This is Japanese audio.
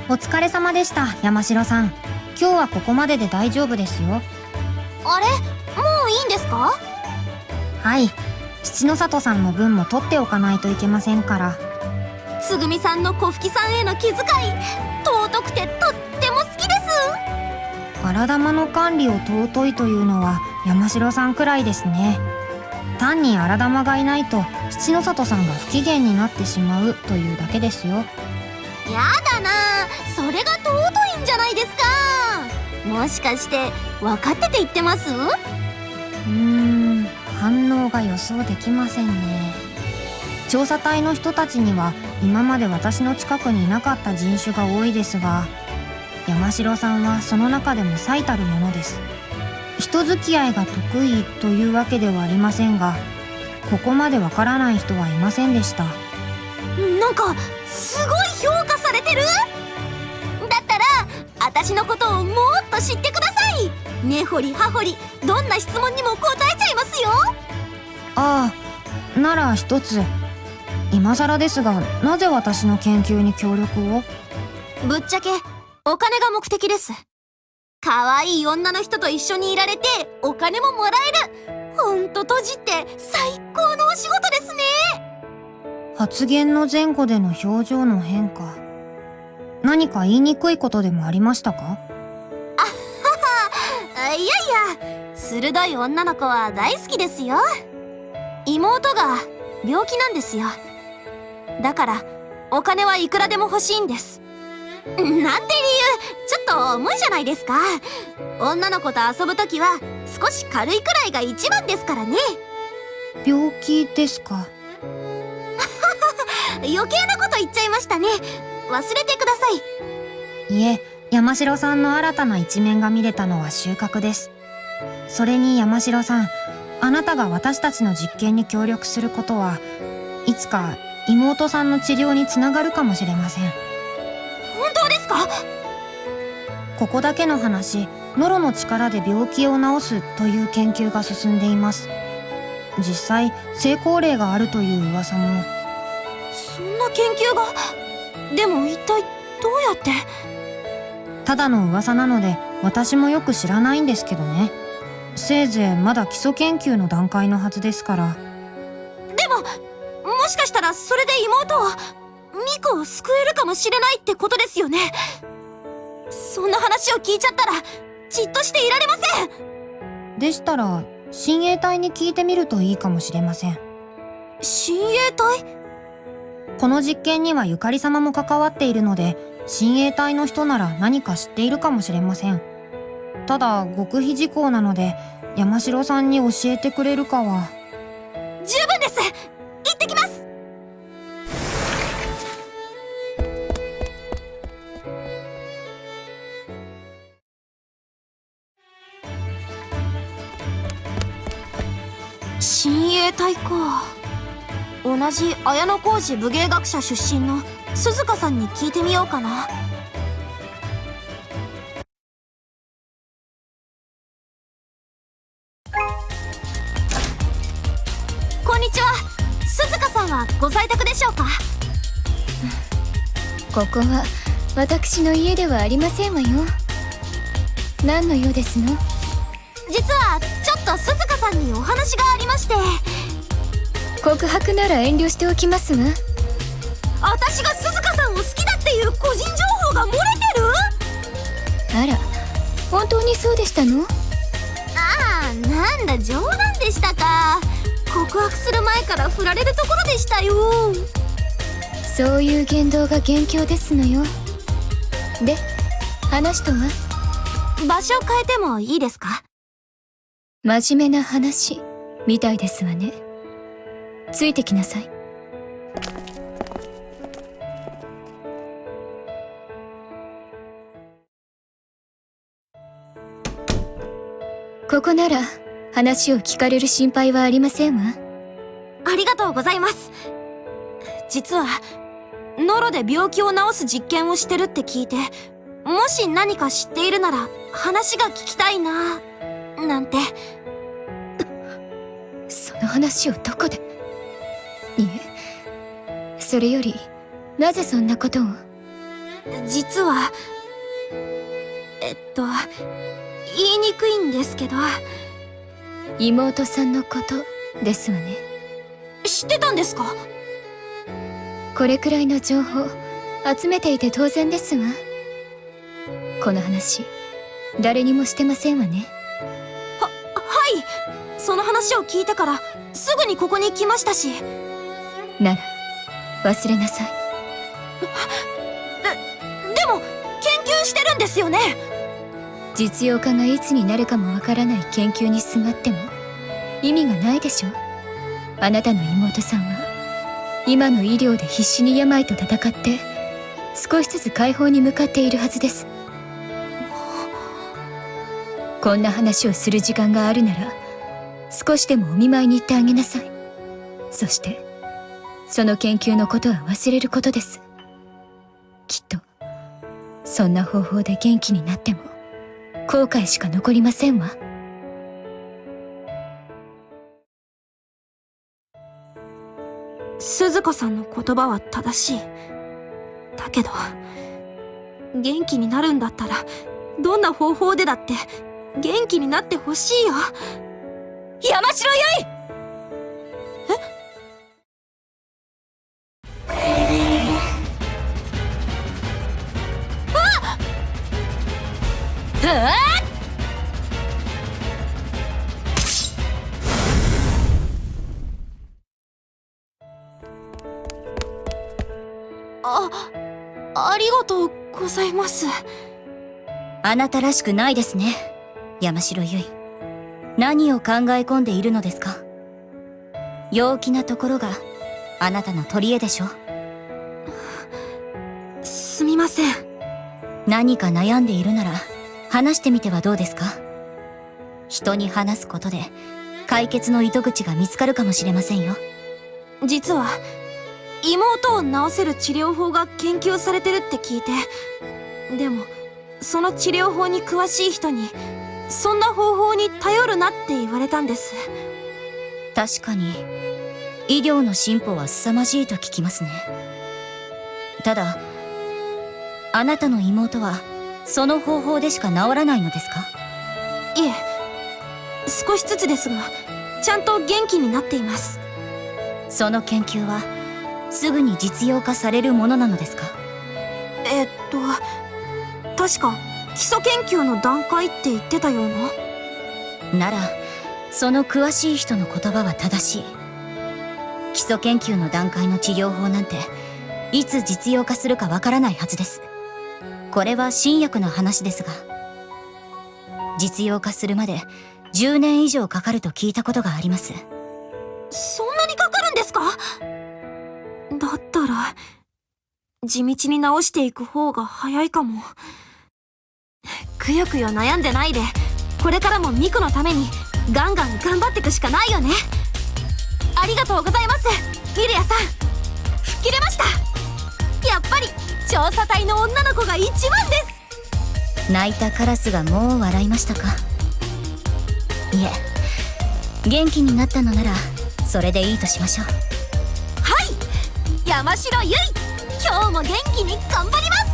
お疲れ様でした、山城さん。今日はここまでで大丈夫ですよ。あれ、もういいんですか？はい。七の里さんの分も取っておかないといけませんから。つぐみさんの小吹さんへの気遣い、尊くてとっても好きです。荒玉の管理を尊いというのは山城さんくらいですね。単に荒玉がいないと七の里さんが不機嫌になってしまうというだけですよ。やだな、それが尊いんじゃないですか。もしかして分かってて言ってます？反応が予想できませんね。調査隊の人たちには今まで私の近くにいなかった人種が多いですが、山城さんはその中でも最たるものです。人付き合いが得意というわけではありませんが、ここまでわからない人はいませんでした。なんかすごい評価されてる。だったら私のことをもっと知ってください。根掘り葉掘りどんな質問にも答えちゃいますよ。ああ、なら一つ。今更ですが、なぜ私の研究に協力を？ぶっちゃけお金が目的です。可愛い女の人と一緒にいられてお金ももらえる。ほんと閉じって最高のお仕事ですね。発言の前後での表情の変化、何か言いにくいことでもありましたか？いやいや、鋭い女の子は大好きですよ。妹が病気なんですよ。だからお金はいくらでも欲しいんです。なんて理由、ちょっと重いじゃないですか。女の子と遊ぶときは少し軽いくらいが一番ですからね。病気ですか？余計なこと言っちゃいましたね。忘れてください。いえ、山城さんの新たな一面が見れたのは収穫です。それに山城さん、あなたが私たちの実験に協力することはいつか妹さんの治療につながるかもしれません。本当ですか？ここだけの話、ノロの力で病気を治すという研究が進んでいます。実際成功例があるという噂も。そんな研究が？でも一体どうやって？ただの噂なので私もよく知らないんですけどね。せいぜいまだ基礎研究の段階のはずですから。でももしかしたらそれで妹を、ミクを救えるかもしれないってことですよね。そんな話を聞いちゃったらじっとしていられません。でしたら親衛隊に聞いてみるといいかもしれません。親衛隊？この実験にはゆかり様も関わっているので、親衛隊の人なら何か知っているかもしれません。ただ極秘事項なので山城さんに教えてくれるかは。十分です。行ってきます。親衛隊か。同じ綾小路武芸学者出身の鈴鹿さんに聞いてみようかな。こんにちは。鈴鹿さんはご在宅でしょうか？ここは私の家ではありませんわよ。何の用ですの？実はちょっと鈴鹿さんにお話がありまして。告白なら遠慮しておきますわ。私が鈴鹿さんを好きだっていう個人情報が漏れてる？あら、本当にそうでしたの？ああ、なんだ冗談でしたか。告白する前から振られるところでしたよ。そういう言動が元凶ですのよ。で、話とは？場所を変えてもいいですか？真面目な話みたいですわね。ついてきなさい。ここなら話を聞かれる心配はありませんわ。ありがとうございます。実はノロで病気を治す実験をしてるって聞いて、もし何か知っているなら話が聞きたいななんて。その話をどこで？いえ、それよりなぜそんなことを？実は言いにくいんですけど。妹さんのことですわね。知ってたんですか？これくらいの情報集めていて当然ですわ。この話誰にもしてませんわね。はい。その話を聞いてからすぐにここに来ましたし。なら忘れなさい。でも研究してるんですよね。実用化がいつになるかもわからない研究にすがっても意味がないでしょ。あなたの妹さんは今の医療で必死に病と戦って少しずつ解放に向かっているはずです。こんな話をする時間があるなら少しでもお見舞いに行ってあげなさい。そしてその研究のことは忘れることです。きっとそんな方法で元気になっても後悔しか残りませんわ。鈴子さんの言葉は正しい。だけど元気になるんだったらどんな方法でだって元気になってほしいよ。山城結衣。ありがとうございます。あなたらしくないですね、山城結衣。何を考え込んでいるのですか？陽気なところがあなたの取り柄でしょ。すみません。何か悩んでいるなら話してみてはどうですか？人に話すことで解決の糸口が見つかるかもしれませんよ。実は妹を治せる治療法が研究されてるって聞いて、でもその治療法に詳しい人にそんな方法に頼るなって言われたんです。確かに医療の進歩は凄まじいと聞きますね。ただあなたの妹はその方法でしか治らないのですか？いえ、少しずつですがちゃんと元気になっています。その研究はすぐに実用化されるものなのですか？確か基礎研究の段階って言ってたような。ならその詳しい人の言葉は正しい。基礎研究の段階の治療法なんていつ実用化するかわからないはずです。これは新薬の話ですが、実用化するまで10年以上かかると聞いたことがあります。そんなにかかるんですか？だったら地道に治していく方が早いかも。くよくよ悩んでないで、これからもミクのためにガンガン頑張っていくしかないよね。ありがとうございます、ミルヤさん。吹っ切れました。やっぱり調査隊の女の子が一番です。泣いたカラスがもう笑いましたか？いえ、元気になったのならそれでいいとしましょう。はい、山城結衣、今日も元気に頑張ります。